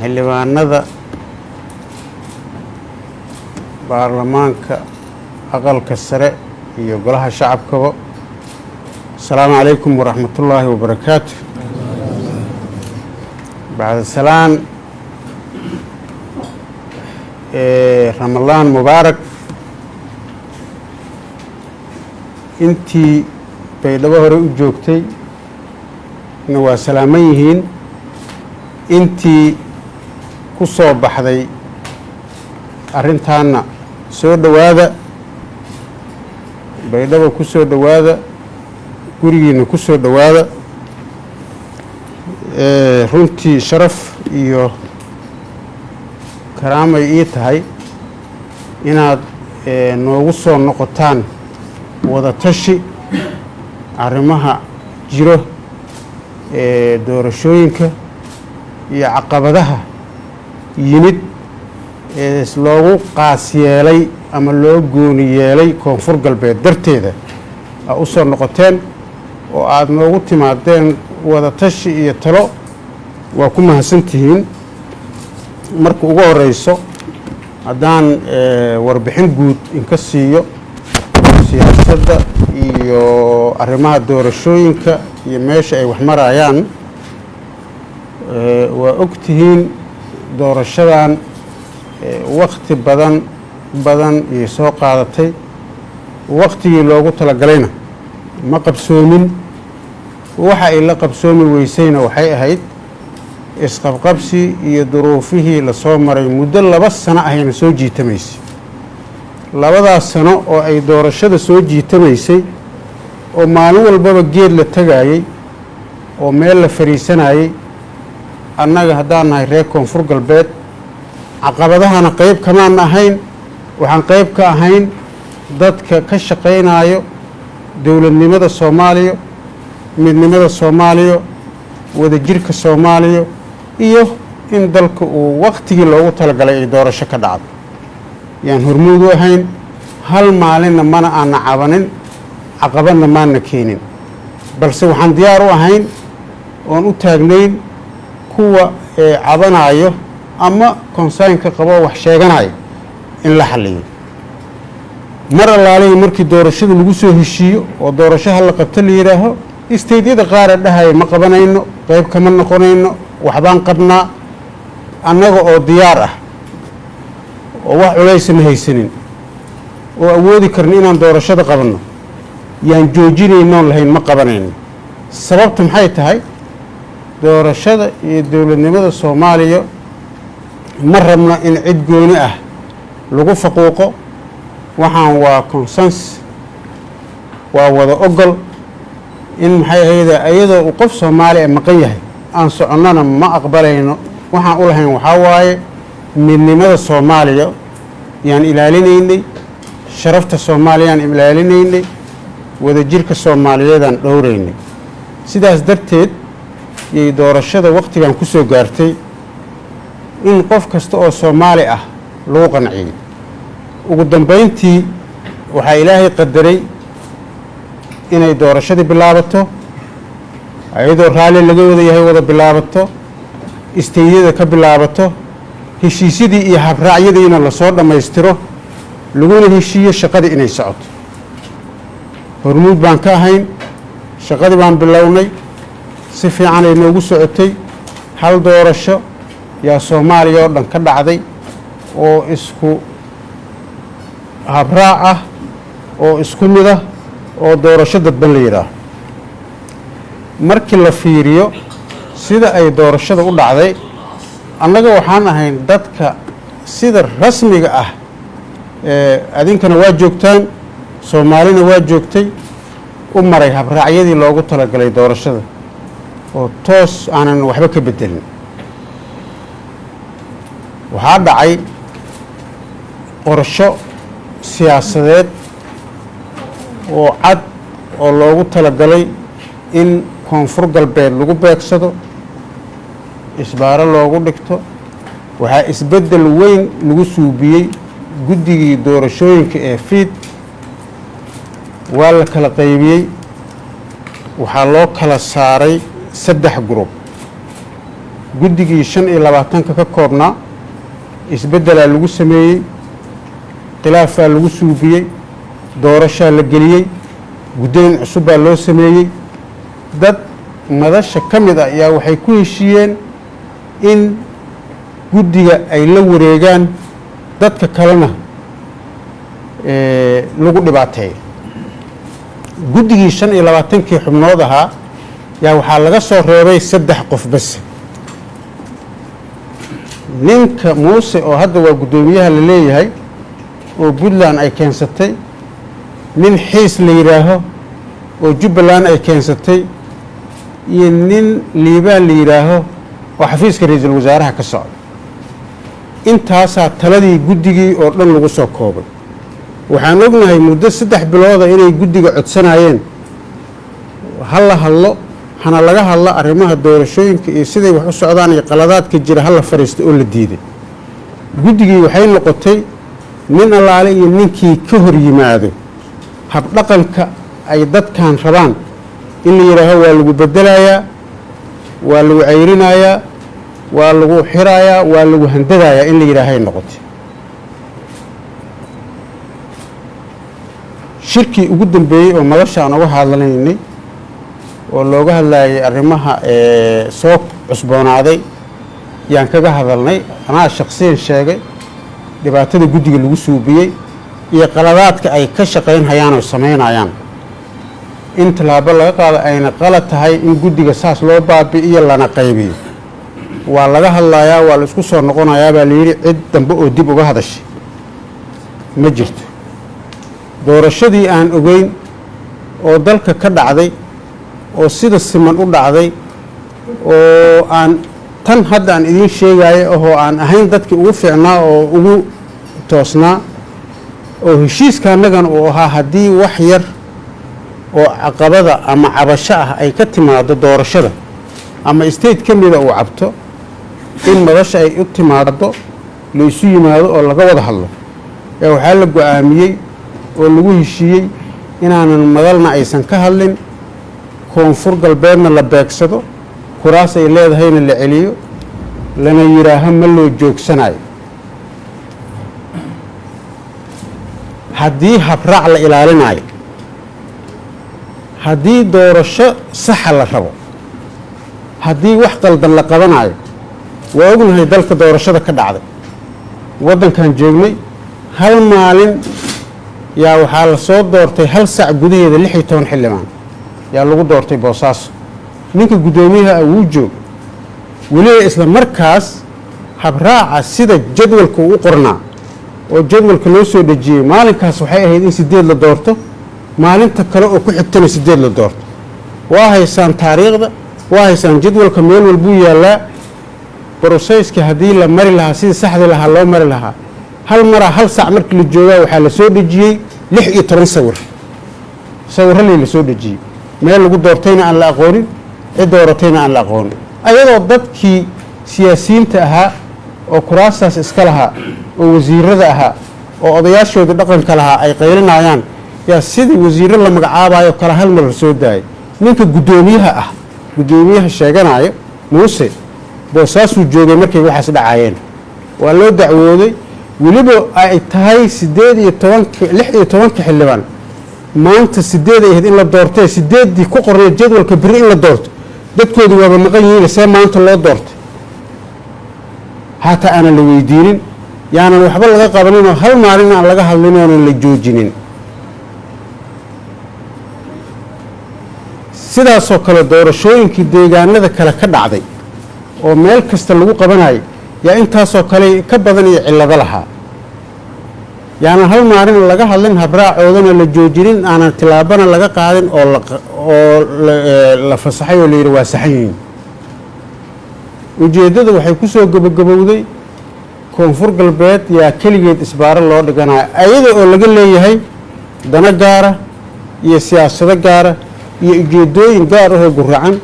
xildhibaanada baarlamaanka aqalka sare iyo golaha shacabkaba asalaamu calaykum waraxmatullaahi wabarakaatu. bacda salaan ramadaan mubaarak. intii baydhabo hore u joogtay na waa salaaman yihiin. intii ku soo baxday arrintaana soo dhowaada, baydhabo ku soo dhowaada, gurigiina ku soo dhowaada. runtii sharaf iyo karaamay ii tahay inaad noogu soo noqotaan wada tashi arrimaha jiro doorashooyinka iyo caqabadaha yimid loogu qaas yeelay ama loo gooni yeelay koonfur galbeed darteeda aa u soo noqoteen oo aada noogu timaadeen wada tashi iyo talo. waa ku mahadsantihiin. marka ugu horeyso haddaan warbixin guud inka siiyo siyaasadda iyo arrimaha doorashooyinka iyo meesha ay wax marayaan. waa ogtihiin doorashadan wakti badan iyo soo qaadatay. waktigii loogu talagalayna ma qabsoomin. waxa ay la qabsoomi weysayna waxay ahayd isqabqabsi iyo duruufihii la soo maray muddo 2 sano ahayna soo jiitamaysay. 2daas sano oo ay doorashada soo jiitamaysay oo maalin walbaba geed la tagaayey oo meel la fariisanayey, annaga haddaan nahay reer koonfur galbeed caqabadahana qayb kamaan ahayn. waxaan qayb ka ahayn dadka ka shaqaynayo dowladnimada soomaaliya, midnimada soomaaliya, wadajirka soomaaliya, iyo in dalka uu waktigii loogu talagalay ay doorasho ka dhacdo yaan hormuud u ahayn. hal maalinna mana aana cabanin, caqabadna maana keenin, balse waxaan diyaar u ahayn oon u taagnayn kuwa cabanayo ama konsaynka qabo wax sheeganayo in la xalliyo. mar allaalihii markii doorashada lagu soo heshiiyo oo doorasho hala qabto la yidhaaho, isteydyada qaara dhahaya ma qabanayno, qayb kama noqonayno, waxbaan qabnaa. annaga oo diyaar ah oo wax culaysama haysanin oo awoodi karna inaan doorashada qabanno yaan joojinaynoon lahayn ma qabanayno. sababta maxay tahay? doorashada iyo dowladnimada soomaaliya ma rabno in cid gooni ah lagu faquuqo. waxaan waa consens, waa wada ogol in maxay ahayda iyadoo uu qof soomaali a maqan yahay aan soconnona ma aqbalayno. waxaan u lahayn waxaa waaye midnimada soomaaliya yaan ilaalinaynay, sharafta soomaaliyaan ilaalinaynay, wadajirka soomaaliyeedaan dhowraynay. sidaas darteed yay doorashada wakhtigan ku soo gaartay in qof kasta oo soomaali ah lagu qanciyey. ugu dambayntii waxaa ilaahay qadaray inay doorashadii bilaabato, iyadoo raalli laga wada yahay wada bilaabato, isteydyada ka bilaabato, heshiisyadii iyo habraacyadiina lasoo dhammaystiro, laguna heshiiyo shaqadii inay socoto. hormuud baan ka ahayn, shaqadii baan bilownay, si fiican ay noogu socotay. hal doorasho yaa soomaaliya oo dhan ka dhacday oo isku habraac ah oo isku mid ah oo doorasho dadban la yidhaaho. markii la fiiriyo sida ay doorashada u dhacday, annaga waxaan ahayn dadka sida rasmiga ah adinkana waa joogtaan, soomaalina waa joogtay, u maray habraacyadii loogu talagalay doorashada oo toos aanan waxba ka bedelin. waxaa dhacay qorsho siyaasadeed oo cad oo loogu talagalay in koonfur galbeed lagu beegsado, isbaaro loogu dhigto. waxaa isbeddel weyn lagu suubiyey guddigii doorashooyinka ee fiid. waa la kala qaybiyey, waxaa loo kala saaray 3 group. guddigii 25 ka koobnaa isbeddelaa lagu sameeyey khilaafaa lagu suubiyey doorashaa la geliyey guddoon cusub baa loo sameeyey dad madasha ka mid ah ayaa waxay ku heshiiyeen in guddiga ay la wareegaan dadka kalena lagu dhibaateeyo guddigii 25kii xubnood ahaa yaa waxaa laga soo reebay 3 qof bas ninka muuse oo hadda waa guddoomiyaha la leeyahay oo Puntland ay keensatay nin xiis la yiraaho oo Jubbaland ay keensatay iyo nin liibaan la yiraaho oo xafiiska ra'iisul wasaaraha ka socda intaasaa taladii guddigii oo dhan lagu soo koobay waxaan ognahay muddo 3 bilood inay guddiga codsanayeen hal hadlo hana laga hadla arrimaha doorashooyinka iyo siday wax u socdaan iyo qaladaadka jira hal fariisto oo la diiday guddigii waxay noqotay nin allaale iyo ninkii ka hor yimaado hab dhaqanka ay dadkan rabaan in la yiraahdo waa lagu bedelayaa waa lagu ceyrinayaa waa lagu xirayaa waa lagu handadayaa in la yiraahdo noqotay shirkii ugu dambeeyay oo madashaan uga hadlanaynay oo looga hadlayay arrimaha soo cusboonaaday yaan kaga hadalnay anaa shakhsiyan sheegay dhibaatada guddiga lagu suubiyey iyo qaladaadka ay ka shaqaynayaan oo sameynayaan in talaabo laga qaado ayna qalad tahay in guddiga saas loo baabi'iyo lana qaybiyo waa laga hadlayaa waa la isku soo noqonayaa baa la yidhi cid dambe oo dib uga hadashay ma jirto doorashadii aan ogeyn oo dalka ka dhacday oo sida siman u dhacday oo aan tan hadda aan idiin sheegayo oo aan ahayn dadkii ugu fiicnaa oo ugu toosnaa oo heshiiska annagana uu ahaa haddii wax yar oo caqabada ama cabasho ah ay ka timaado doorashada ama state ka mida uu cabto in madasha ay u timaado la isu yimaado oo laga wada hadlo ee waxaa la go'aamiyey oo lagu heshiiyey inaanan madalna aysan ka hadlin koonfur galbeedna la beegsado kuraas ay leedahayna la celiyo lana yiraaho ma loo joogsanayo haddii habraac la ilaalinayo haddii doorasho saxa la rabo haddii wax qaldan la qabanayo waa ognahay dalka doorashada ka dhacday waddankan joognay hal maalin yaa waxaa la soo doortay hal sac gudaheeda 16 xildhibaan yaa lagu doortay boosaaso ninka guddoomiyaha wuu joog weliba isla markaas habraaca sida jadwalka uu qornaa oo jadwalka loo soo dhajiyey maalinkaas waxay ahayd in 8 la doorto maalinta kale oo ku xigtana 8 la doorto waa haysaan taariikhda waa haysaan jadwalka meel walbuu yaallaa broseyska haddii la mari lahaa sidii saxdii lahaa loo mari lahaa hal maraa hal sac markii la joogaa waxaa la soo dhejiyey 16 sawirralii la soo dhejiyey meel lagu doortayna aan la aqoonin cid dooratayna aan la aqoonin ayadoo dadkii siyaasiyiinta ahaa oo kuraastaas iska lahaa oo wasiirada ahaa oo odayaashooda dhaqanka lahaa ay qaylinayaan yaa sidii wasiirro la magacaabayo kala hal mar la soo daayay ninka guddoomiyaha ah guddoomiyaha sheeganayo muuse boosaasuu joogay markay waxaas dhacayeen waa loo dacwooday weliba ay tahay 16 xildhibaan maanta 8 ahayd in la doortay 8dii ku qornay jadwalka biri in la doorto dadkoodu waaba maqan yihiin see maanta loo doortay hataa aanan la weydiinin yaanan waxba laga qabaninoo hal maalin aan laga hadlin oonan la joojinin sidaasoo kale doorashooyinkii deegaanada kale ka dhacday oo meel kasta lagu qabanayo yaa intaasoo kale ka badan iyo cillado lahaa yaanan hal maalin laga hadlin habraacoodana la joojinin aanan tilaabana laga qaadin oo la fasaxay oo la yidhi waa saxan yihiin ujeeddada waxay ku soo gabagabowday koonfur galbeed yaa keligeed isbaaro loo dhiganayo ayada oo laga leeyahay dano gaara iyo siyaasado gaara iyo ujeeddooyin gaar ahoo guracan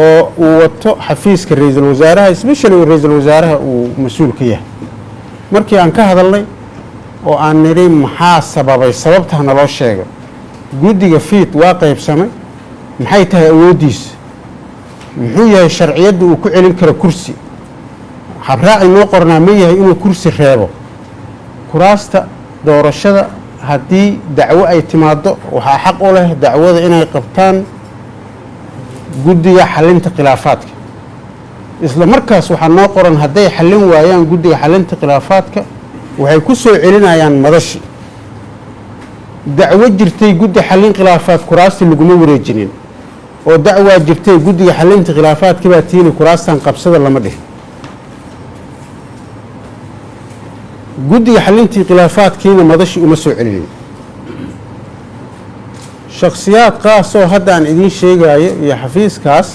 oo uu wato xafiiska ra'iisul wasaaraha especially ra'iisul wasaaraha uu mas-uul ka yahay markii aan ka hadalnay oo aan nidhi maxaa sababay sababtaa naloo sheego guddiga fiid waa qaybsamay maxay tahay awooddiisa muxuu yahay sharciyadda uu ku celin karo kursi habraaci noo qornaa ma yahay inuu kursi reebo kuraasta doorashada haddii dacwo ay timaado waxaa xaq u leh dacwada inay qabtaan guddiga xalinta khilaafaadka isla markaas waxaa noo qoran hadday xallin waayaan guddiga xalinta khilaafaadka waxay ku soo celinayaan madashi dacwo jirtay guddi xallin khilaafaad kuraasta laguma wareejinin oo dacwaa jirtay guddiga xalinta khilaafaadka baa tiini kuraastan qabsada lama dhihin guddiga xalintii khilaafaadkiina madashi uma soo celinin shakhsiyaad qaasoo hadda aan idiin sheegayo iyo xafiiskaas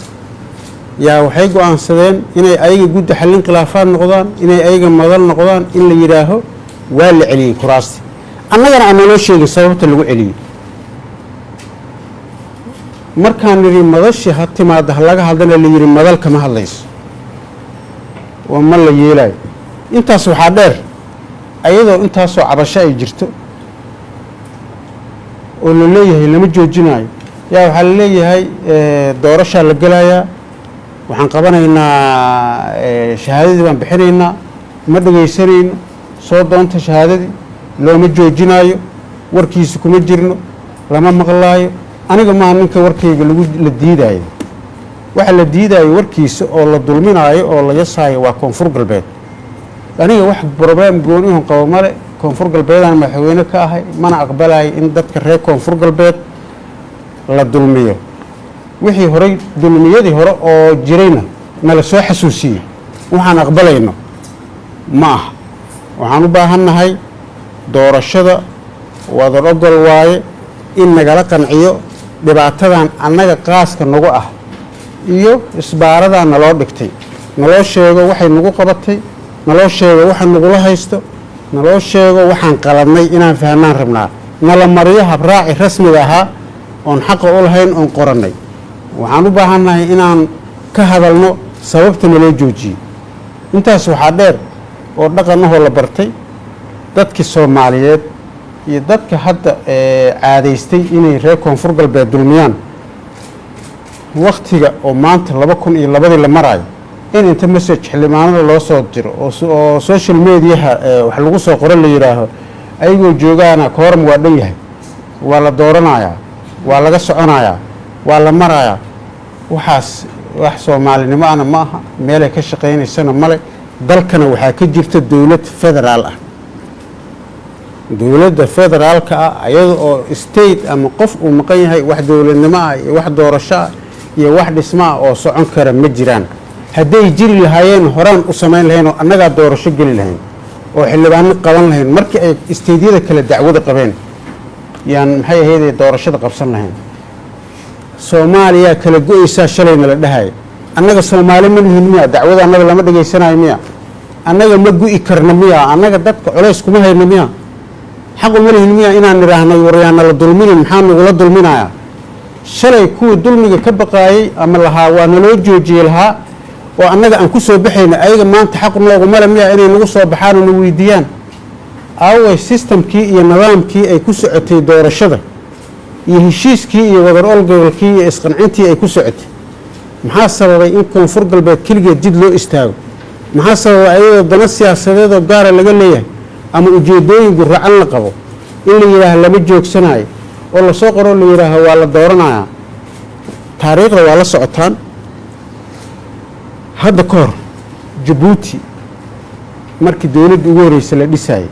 yaa waxay go-aansadeen inay ayaga guddi xallin khilaafaad noqdaan inay ayaga madal noqdaan in la yidhaaho waa la celiyey kuraasti annagana aan naloo sheegin sababta lagu celiyey markaan nidhi madashi ha timaada ha laga hadlana la yidhi madal kama hadlayso oo ma la yeelaayo intaas waxaa dheer ayadoo intaasoo cabasho ay jirto oo la leeyahay lama joojinaayo yaa waxaa la leeyahay doorashaa la gelayaa waxaan qabanaynaa shahaadadii baan bixinaynaa ma dhegaysanayno soo doonta shahaadadii looma joojinaayo warkiisa kuma jirno lama maqlaayo aniga maaha ninka warkayga la diidaayo waxa la diidaayo warkiisa oo la dulminaayo oo la yasaayo waa koonfur galbeed aniga wax broblem goonihun qabo male koonfur galbeedaan madaxweyne ka ahay mana aqbalayo in dadka reer koonfur galbeed la dulmiyo wixii horey dulmiyadii hore oo jirayna nala soo xasuusiyey waxaan aqbalayno ma aha waxaan u baahannahay doorashada wadan ogol waaye in nagala qanciyo dhibaatadan annaga qaaska nagu ah iyo isbaaradaa naloo dhigtay naloo sheego waxay nagu qabatay naloo sheego waxa nagula haysto naloo sheego waxaan qaladnay inaan fahnaan rabnaa nala mariyo habraaci rasmiga ahaa oon xaqa u lahayn oon qorannay waxaan u baahannahay inaan ka hadalno sababta naloo joojiyey intaas waxaa dheer oo dhaqanahoo la bartay dadkii soomaaliyeed iyo dadka hadda caadaystay inay reer koonfur galbeed dulmiyaan wakhtiga oo maanta 2002 la maraayo in inta message xildhibaanada loo soo diro oo social mediaha wax lagu soo qoro la yidhaaho ayagoo joogaana kooram waa dhan yahay waa la dooranayaa waa laga soconayaa waa la marayaa waxaas wax soomaalinimo ana ma aha meelay ka shaqaynaysana male dalkana waxaa ka jirta dowlad federaal ah dowladda federaalka ah ayada oo state ama qof uu maqan yahay wax dowladnimo ah iyo wax doorasho ah iyo wax dhismo ah oo socon kara ma jiraan hadday jiri lahaayeen horaan u samayn lahayn oo annagaa doorasho geli lahayn oo xildhibaano qaban lahayn markii ay isteydyada kale dacwada qabeen yaan maxay ahayd doorashada qabsan lahayn soomaaliya kala go-aysaa shalayna la dhahay annaga soomaali ma lihin miya dacwada annaga lama dhegaysanayo miya annaga ma gu'i karna miya annaga dadka culays kuma hayno miya xaq uma lihin miya inaan nidhaahnay waryaana la dulminin maxaa nagula dulminayaa shalay kuwii dulmiga ka baqaayey ama lahaa waa naloo joojiyey lahaa oo annaga aan ku soo baxayna ayaga maanta xaq noogumale miya inay nagu soo baxaan oo na weydiiyaan aaway sistamkii iyo nidaamkii ay ku socotay doorashada iyo heshiiskii iyo wadar olgobolkii iyo isqancintii ay ku socotay maxaa sababay in koonfur galbeed keligeed jid loo istaago maxaa sababay ayadoo dana siyaasadeedoo gaara laga leeyahay ama ujeedooyin guracan la qabo in la yidhaaho lama joogsanayo oo lasoo qoroo la yidhaaho waa la dooranayaa taariikhda waa la socotaan hadda ka hor jabuuti markii dowladda ugu horeysa la dhisaayay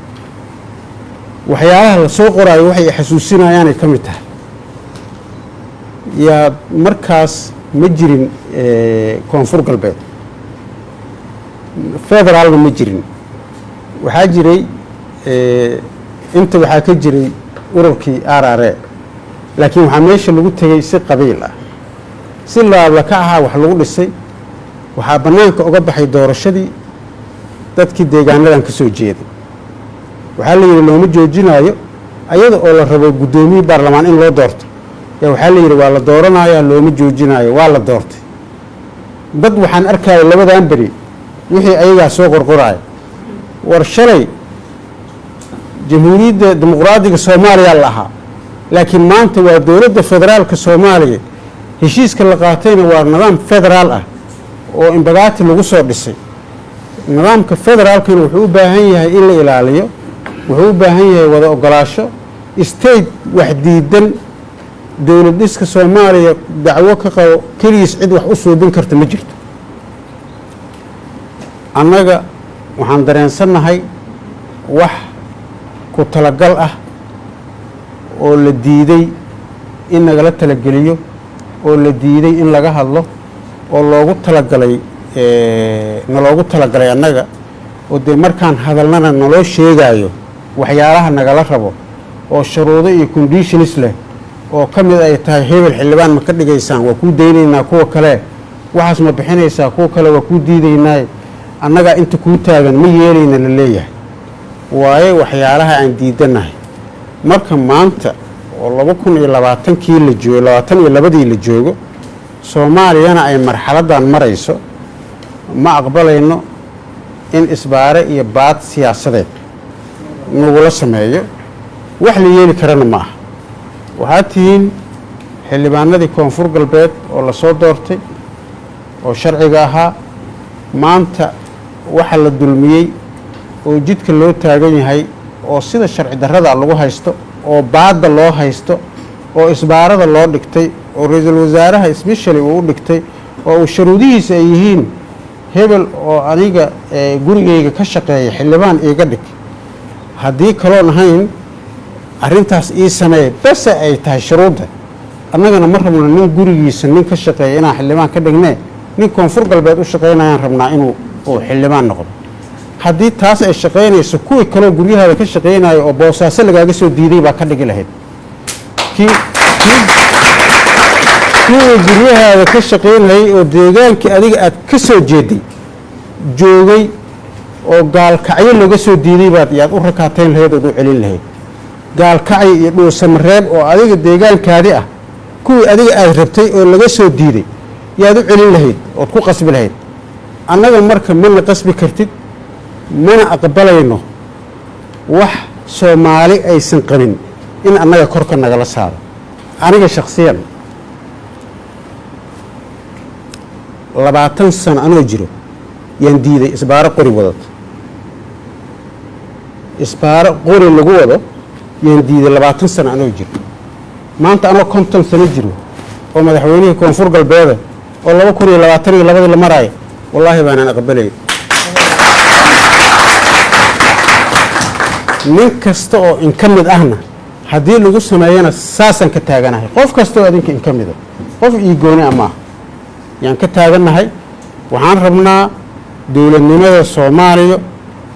waxyaalaha la soo qoraayo waxay xasuusinayaanay ka mid tahay yaa markaas ma jirin koonfur galbeed federaalna ma jirin waxaa jiray inta waxaa ka jiray ururkii RRA laakiin waxaa meesha lagu tegay si qabiil ah si laabla ka ahaa wax lagu dhisay waxaa bannaanka uga baxay doorashadii dadkii deegaanadan ka soo jeeday waxaa la yidhi looma joojinaayo ayada oo la rabo guddoomiye baarlamaan in loo doorto yaa waxaa la yidhi waa la dooranayaa looma joojinaayo waa la doortay dad waxaan arkaya labadan beri wixii ayagaa soo qorqoraya war shalay jamhuuriyadda dimuqraadiga soomaaliya la ahaa laakiin maanta waa dowladda federaalka soomaaliya heshiiska la qaatayna waa nidaam federaal ah oo imbagaati lagu soo dhisay nidaamka federaalkana wuxuu u baahan yahay in la ilaaliyo, wuxuu u baahan yahay wada ogolaasho. state wax diidan dowlad dhiska Soomaaliya dacwo ka qabo keliis cid wax u suubin karta ma jirto. annaga waxaan dareensanahay wax ku talagal ah oo la diiday in nagala talageliyo, oo la diiday in laga hadlo, oo loogu talagalay naloogu talagalay annaga, oo dee markaan hadalnana naloo sheegayo waxyaalaha nagala rabo oo shuruudo iyo conditions leh oo ka mid ay tahay hebel xildhibaan ma ka dhigaysaan, waa kuu daynaynaa, kuwa kale waxaas ma bixinaysaa, kuwa kale waa kuu diidaynaa, annagaa inta kuu taagan ma yeelayna la leeyahay. waaye waxyaalaha aan diidanahay. marka maanta oo 2020kii la joogo 22dii la joogo Soomaaliyana ay marxaladan marayso, ma aqbalayno in isbaare iyo baad siyaasadeed nagula sameeyo. wax la yeeli karana ma aha. waxaa tihiin xildhibaanadii koonfur galbeed oo la soo doortay oo sharciga ahaa. maanta waxa la dulmiyey oo jidka loo taagan yahay oo sida sharci darrada lagu haysto oo baadda loo haysto oo isbaarada loo dhigtay oo ra'iisul wasaaraha especially uu u dhigtay oo uu shuruudihiisa ay yihiin hebel oo aniga gurigayga ka shaqeeya xildhibaan iiga dhig, haddii kaloon ahayn arrintaas ii sameeye base ay tahay shuruudda. annagana ma rabno nin gurigiisa nin ka shaqeeya inaan xildhibaan ka dhignee nin koonfur galbeed u shaqaynayaan rabnaa inuu xildhibaan noqdo. haddii taas ay shaqaynayso kuwii kaloo guryahaada ka shaqaynayo oo boosaaso lagaaga soo diiday baa ka dhigi lahayd. kuwii guryahaada ka shaqaynayay oo deegaankii adiga aad ka soo jeeday joogay oo gaalkacyo laga soo diiday baad yaad u rakaatayn lahayd ood u celin lahayd. gaalkacyo iyo dhuusamareeb oo adiga deegaankaadi ah kuwii adiga aad rabtay oo laga soo diiday yaad u celin lahayd ood ku qasbi lahayd. annaga marka mana qasbi kartid, mana aqbalayno wax Soomaali aysan qabin in annaga korka nagala saaro. aniga shakhsiyan 20 sano anoo jiro yaan diiday isbaaro qori wadad. isbaaro qori lagu wado yaan diiday 20 sano anoo jiro. maanta anoo 50 sano jiro oo madaxweynihii koonfur galbeed oo 2022 la maraayo wallaahi baanan aqbalay. nin kasta oo in ka mid ahna haddii lagu sameeyana saasan ka taaganahay. qof kasta oo adinka in ka mida qof ii gooni ama yaan ka taaganahay. waxaan rabnaa dowladnimada Soomaaliya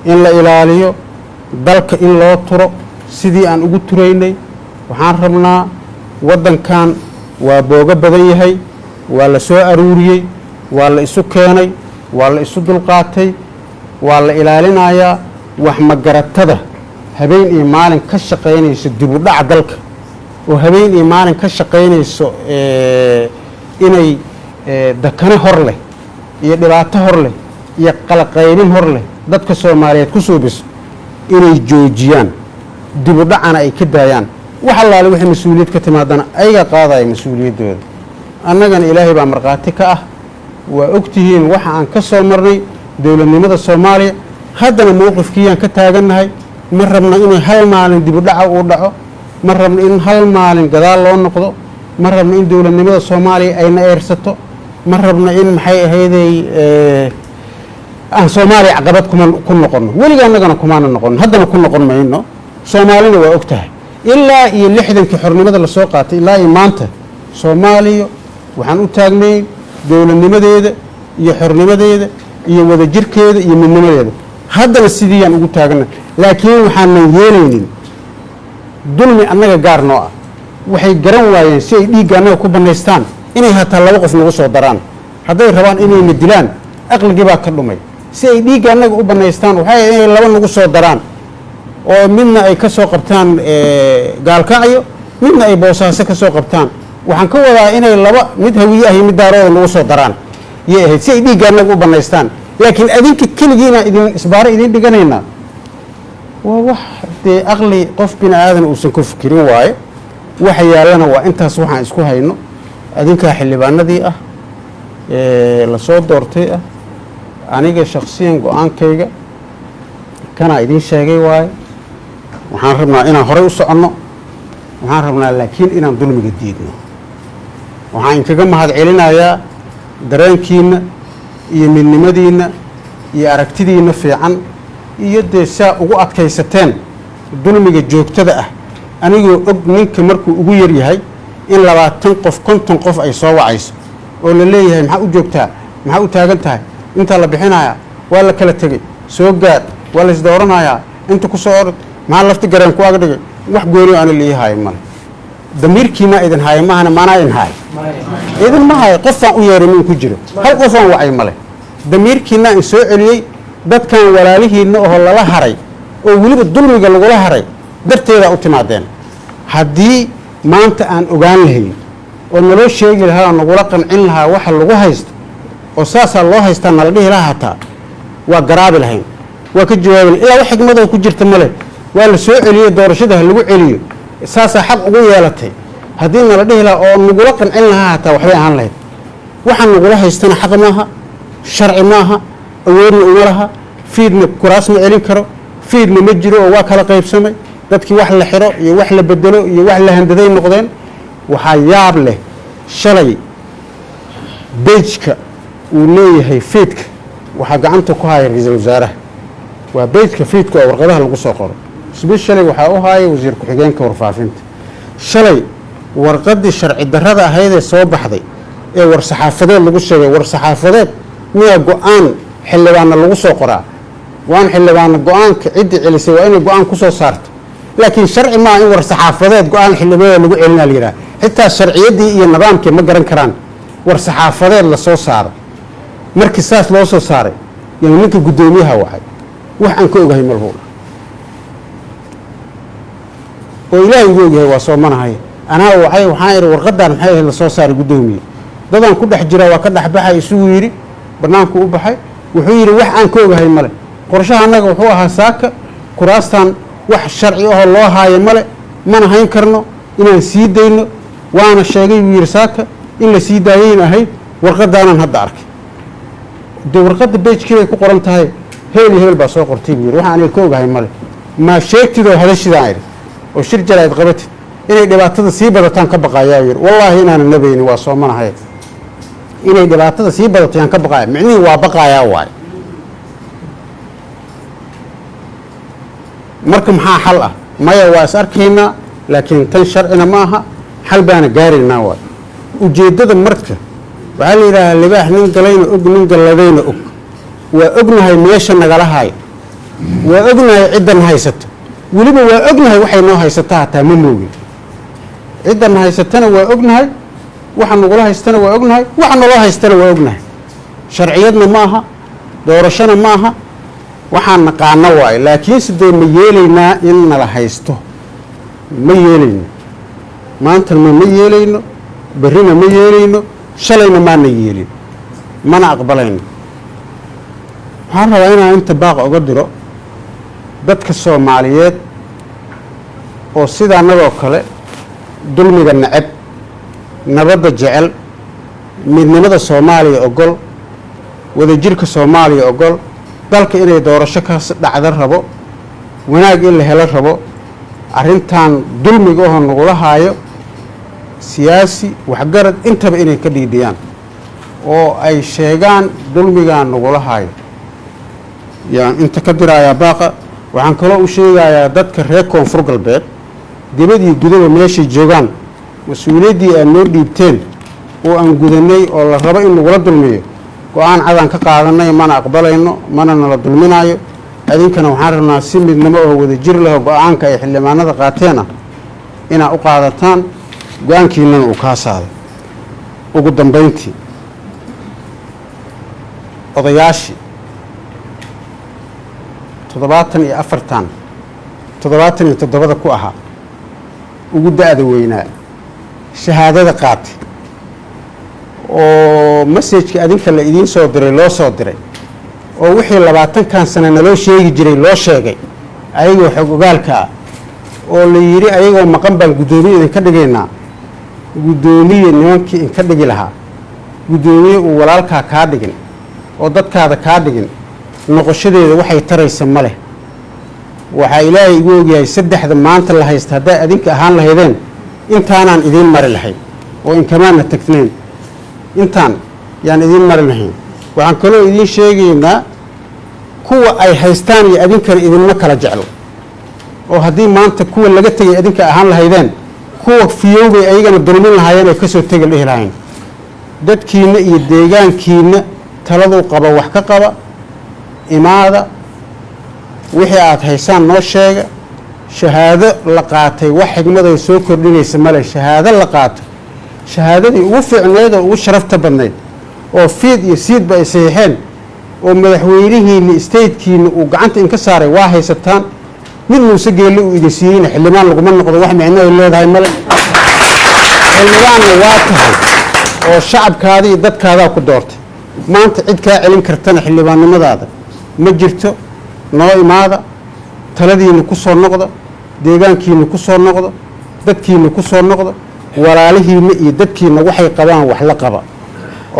in la ilaaliyo, dalka in loo turo sidii aan ugu turaynay. waxaan rabnaa waddankan waa booga badan yahay, waa la soo aruuriyey, waa la isu keenay, waa la isu dulqaatay, waa la ilaalinayaa. wax magaratada habeen iyo maalin ka shaqaynayso dib u dhaca dalka oo habeen iyo maalin ka shaqaynayso inay dakane hor leh iyo dhibaato hor leh iyo qalaqaynin hor leh dadka Soomaaliyeed ku suubiso inay joojiyaan, dib u dhacana ay ka daayaan. wax allaale wixii mas'uuliyad ka timaadana ayaga qaadaya mas'uuliyaddooda. annagana ilaahay baa marqaati ka ah. waa ogtihiin waxa aan ka soo marnay dowladnimada Soomaaliya. haddana mowqifkiiyaan ka taagannahay. ma rabno inay hal maalin dib u dhaca uu dhaco, ma rabno in hal maalin gadaal loo noqdo, ma rabno in dowladnimada Soomaaliya ayna eersato, ma rabno in maxay ahayday aan Soomaaliya caqabad ku noqono. weliga annagana kumaana noqon, haddana ku noqon mayno. Soomaalina waa ogtahay ilaa iyo 60kii xornimada la soo qaatay ilaa iyo maanta Soomaaliya waxaan u taagnay dowladnimadeeda iyo xornimadeeda iyo wadajirkeeda iyo midnimadeeda. haddana sidii aan ugu taagana, laakiin waxaanan yeelaynin dulmi annaga gaar noo ah. waxay garan waayeen si ay dhiigga annaga ku banaystaan inay hataa 2 qof nagu soo daraan. hadday rabaan inayna dilaan aqligii baa ka dhumay. si ay dhiigga annaga u banaystaan waxay inay 2 nagu soo daraan oo midna ay ka soo qabtaan gaalkacyo, midna ay boosaaso ka soo qabtaan. waxaan ka wadaa inay 2 mid hawiye ah iyo mid daarooda nagu soo daraan yay ahayd si ay dhiigga annaga u banaystaan. laakiin adinka keligiina idin isbaaro idin dhiganaynaa waa wax dee aqli qof bini aadan uusan ku fikirin waaye. waxa yaalana waa intaas waxaan isku hayno. adinkaa xildhibaanadii ah la soo doortay ah, aniga shakhsiyan go-aankayga kanaa idiin sheegay waaye waxaan rabnaa inaan horey u soconno waxaan rabnaa laakiin inaan dulmiga diidno waxaan inkaga mahad celinayaa dareenkiinna iyo midnimadiinna iyo aragtidiinna fiican iyo dee saa ugu adkaysateen dulmiga joogtada ah anigoo og ninka markuu ugu yar yahay in 20 qof 50 qof ay soo wacayso oo la leeyahay maxaa u joogtaa maxaa u taagan tahay inta la bixinayaa waa la kala tegey soo gaar waa la isdooranayaa inta ku soo orod maxaa lafti gareen ku ag dhigay wax gooni aan leeyahay male damiirkiina idin haay maahana maana idin haay idin ma haay qofaan u yeeray min ku jiro hal qofaan wacay male damiirkiina in soo celiyay dadkan walaalihiina oo lala haray oo waliba dulmiga lagula haray darteeda u timaadeen haddii maanta aan ogaan lahayn oo naloo sheegi lahaa nagula qancin lahaa waxa lagu haysto oo saasaa loo haystaa nala dhihi lahaa hataa waa garaabi lahayn waa ka jawaabi ilaa wax xigmadoo ku jirta male waa la soo celiyey doorashada ha lagu celiyo saasaa xaq ugu yeelatay haddii nala dhihi lahaa oo nagula qancin lahaa hataa waxbay ahaan lahayd waxaan nagula haystana xaq maaha sharci maaha awoodna uma laha fiidna kuraas ma celin karo fiidna ma jiro oo waa kala qaybsamay dadkii wax la xiro iyo wax la bedelo iyo wax la handaday noqdeen waxaa yaab leh shalay beejka uu leeyahay fiidka waxaa gacanta ku haya ra-iisul wasaaraha waa beejka fiidka oo warqadaha lagu soo qoro isbi shalay waxaa u haaya wasiir ku-xigeenka warfaafinta shalay warqadii sharci darrada ahayd ee soo baxday ee war saxaafadeed lagu sheegay war saxaafadeed miyaa go-aan xildhibaanna lagu soo qoraa waan xildhibaanna go-aanka ciddii celisay waa inay go-aan ku soo saarto laakiin sharci maaha in war saxaafadeed go-aan xildhibaanada lagu celinaa la yidhaha xitaa sharciyaddii iyo nidaamkii ma garan karaan war saxaafadeed la soo saaro markii saas loo soo saaray yani ninka guddoomiyaha wacay wax aan ka ogahay malhuula oo ilaahay ugu ogyahay waa soo manahay anaa wacay waxaan idhi warqadan maxay ahayd la soo saaray guddoomiye dadaan ku dhex jiraa waa ka dhexbaxay isugu yidhi bannaanku u baxay wuxuu yidhi wax aan ka ogahay male qorshaha annaga wuxuu ahaa saaka kuraastan wax sharci ahoo loo haayo male mana hayn karno inaan sii dayno waana sheegay buu yidhi saaka in la sii daayayn ahayd warqadaanaan hadda arkay dee warqadda beejkii bay ku qoran tahay heel iyo heel baa soo qortay buu yidhi wax aniga ka ogahay male maa sheegtidoo hadashidaan idhi oo shir jaraa'id qabatid inay dhibaatada sii badataan ka baqayaa yidhi wallaahi inaanan nabayni waa soomanahay inay dhibaatada sii badato yaan ka baqaaya micnihii waa baqaayaa waaye marka maxaa xal ah maya waa is arkaynaa laakiin tan sharcina ma aha xal baana gaaraynaa waay ujeeddada marka waxaa la yidhaahaa libaax nin galayna og nin galladayna og waa ognahay meesha nagala haayo waa ognahay ciddan haysato weliba waa ognahay waxay noo haysataa hataa ma moogin ciddan haysatana waa ognahay waxa nagula haystana waa ognahay waxa naloo haystana waa ognahay sharciyadna ma aha doorashona ma aha waxaan naqaano waayo laakiinse dee ma yeelaynaa in nala haysto ma yeelayno maantana ma yeelayno berrina ma yeelayno shalayna maana yeelin mana aqbalayno waxaan rabaa inaan inta baaqa uga diro dadka soomaaliyeed oo sida annagoo kale dulmiga necab nabadda jecel midnimada soomaaliya ogol wadajirka soomaaliya ogol dalka inay doorasho ka dhacda rabo wanaag in la helo rabo arrintan dulmiga oo nagula haayo siyaasi waxgarad intaba inay ka dhiidhiyaan oo ay sheegaan dulmigaan nagula haayo yaan inta ka dirayaa baaqa waxaan kaloo u sheegayaa dadka reer koonfur galbeed dibadii gudaba meeshay joogaan mas-uuliyaddii aad noo dhiibteen oo aan gudanay oo la rabo in nagula dulmiyo go-aan cadaan ka qaadanay mana aqbalayno mana nala dulminaayo idinkana waxaan rabnaa si midnimo oo wada jir leho go-aanka ay xildhibaanada qaateen ah inaad u qaadataan go-aankiinana uu kaa saaday ugu dambayntii odayaashii 77 ku ahaa ugu da-da weynaa shahaadada qaatay oo masajka adinka la idiin soo diray loo soo diray oo wixii 20kan sano naloo sheegi jiray loo sheegay ayagoo xog ogaalka ah oo la yidhi ayagoo maqan baan guddoomiye idinka dhigaynaa guddoomiye nimankii inka dhigi lahaa guddoomiye uu walaalkaa kaa dhigin oo dadkaada kaa dhigin noqoshadeeda waxay taraysa ma leh waxaa ilaahay igu ogyahay saddexda maanta la haysta hadday adinka ahaan lahaydeen intaanaan idiin mari lahayn oo inkamaana tagnayn intaan yaan idiin mari lahayn waxaan kaloo idiin sheegaynaa kuwa ay haystaan iyo adinkana idinma kala jeclo oo haddii maanta kuwa laga tegay adinka ahaan lahaydeen kuwa fiyowbay ayagana dulmin lahaayeen oo kasoo tegi dhihi lahayn dadkiina iyo deegaankiina taladuu qaba wax ka qaba imaada wixii aad haysaan noo sheega shahaado la qaatay wax xigmaday soo kordhinaysa male shahaado la qaato shahaadadii ugu fiicneed oo ugu sharafta badnayd oo fiid iyo siidba ay saxiixeen oo madaxweynihiina statekiina uu gacanta inka saaray waa haysataan mid muuse geelle uu idin siiyeyna xildhibaan laguma noqdo wax micno ay leedahay male xildhibaanna waa tahay oo shacabkaada iyo dadkaadaa ku doortay maanta cid kaa celin kartana xildhibaannimadaada ma jirto noo imaada taladiina ku soo noqda deegaankiina ku soo noqda dadkiina ku soo noqda walaalihiina iyo dadkiina waxay qabaan wax la qaba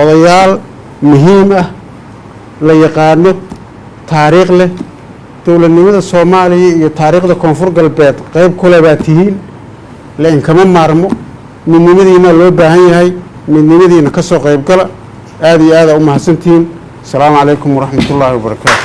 odayaal muhiim ah la yaqaano taariikh leh dowladnimada soomaaliya iyo taariikhda koonfur galbeed qayb kule baa tihiin la inkama maarmo midnimadiina loo baahan yahay midnimadiina ka soo qaybgala aad iyo aada u mahadsantihiin asalaamu calaykum waraxmatullaahi wabarakaatu